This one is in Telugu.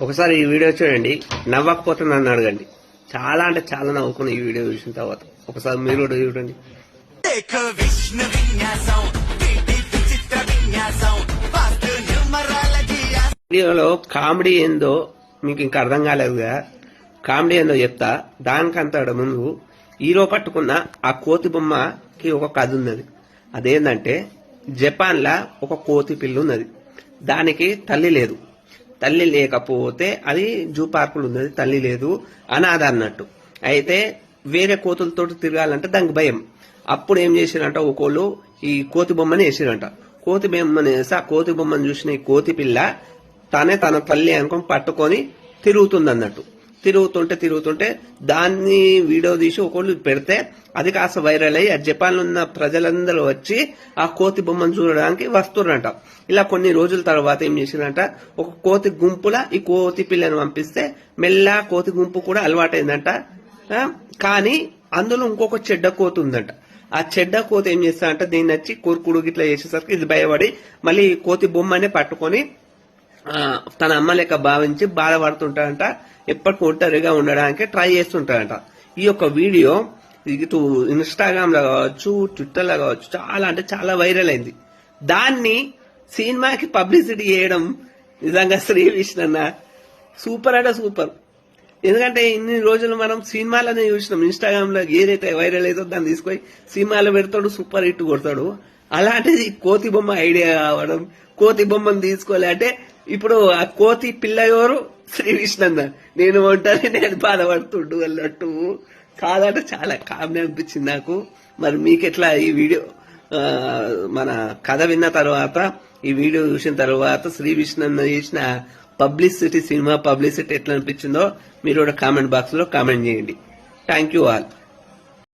ఒకసారి ఈ వీడియో చూడండి, నవ్వకపోతే నన్ను అడగండి. చాలా అంటే చాలా నవ్వుకుని ఈ వీడియో చూసిన తర్వాత ఒకసారి మీరు కూడా చూడండి. వీడియోలో కామెడీ ఏందో మీకు ఇంకా అర్థం కాలేదుగా. కామెడీ ఏందో చెప్తా. దానికంతా ముందు హీరో పట్టుకున్న ఆ కోతి బొమ్మకి ఒక కథ ఉన్నది. అదేంటంటే జపాన్ లా ఒక కోతి పిల్ల ఉన్నది. దానికి తల్లి లేదు. తల్లి లేకపోతే అది జూ పార్కులు ఉన్నది, తల్లి లేదు, అనాథ అన్నట్టు. అయితే వేరే కోతులతో తిరగాలంటే దానికి భయం. అప్పుడు ఏం చేసిరంట, ఒకళ్ళు ఈ కోతి బొమ్మని వేసిరంట. కోతి బొమ్మని వేసి ఆ కోతి బొమ్మను చూసిన ఈ కోతి పిల్ల తన తల్లి అనుకొని పట్టుకొని తిరుగుతుంది అన్నట్టు. తిరుగుతుంటే దాన్ని వీడియో తీసి ఒకళ్ళు పెడితే అది కాస్త వైరల్ అయ్యి ఆ జపాన్ లో ఉన్న ప్రజలందరూ వచ్చి ఆ కోతి బొమ్మను చూడడానికి వస్తుర్రంట. ఇలా కొన్ని రోజుల తర్వాత ఏం చేసిందంట, ఒక కోతి గుంపులా ఈ కోతి పిల్లని పంపిస్తే మెల్ల కోతి గుంపు కూడా అలవాటైందంట. కానీ అందులో ఇంకొక చెడ్డ కోతి ఉందంట. ఆ చెడ్డ కోతి ఏం చేస్తాడంట, దీన్ని వచ్చి కోరుకుడు గిట్లా చేసేసరికి ఇది భయపడి మళ్ళీ కోతి బొమ్మనే పట్టుకొని తన అమ్మ లెక్క భావించి బాధపడుతుంటాడంట. ఎప్పటికీ ఒంటరిగా ఉండడానికి ట్రై చేస్తుంటాడంట. ఈ యొక్క వీడియో ఇటు ఇన్స్టాగ్రామ్ లో కావచ్చు, ట్విట్టర్ లో కావచ్చు, చాలా అంటే చాలా వైరల్ అయింది. దాన్ని సినిమాకి పబ్లిసిటీ చేయడం నిజంగా శ్రీ విష్ణన్న సూపర్ అంటే సూపర్. ఎందుకంటే ఇన్ని రోజులు మనం సినిమాలనే చూసినాం. ఇన్స్టాగ్రామ్ లో ఏదైతే వైరల్ అవుతుందో దాన్ని తీసుకొని సినిమాలో పెడతాడు, సూపర్ హిట్ కొడతాడు. అలాంటిది కోతి బొమ్మ ఐడియా కావడం, కోతి బొమ్మను తీసుకోలే అంటే ఇప్పుడు ఆ కోతి పిల్ల ఎవరు, శ్రీ విష్ణన్న. నేను ఒంటరి నేను బాధపడుతుండు అన్నట్టు కాదంటే చాలా కామెడీ అనిపించింది నాకు. మరి మీకెట్లా ఈ వీడియో మన కథ విన్న తర్వాత, ఈ వీడియో చూసిన తర్వాత శ్రీ విష్ణన్న చేసిన పబ్లిసిటీ, సినిమా పబ్లిసిటీ ఎట్లా అనిపించిందో మీరు కూడా కామెంట్ బాక్స్ లో కామెంట్ చేయండి. Thank you all.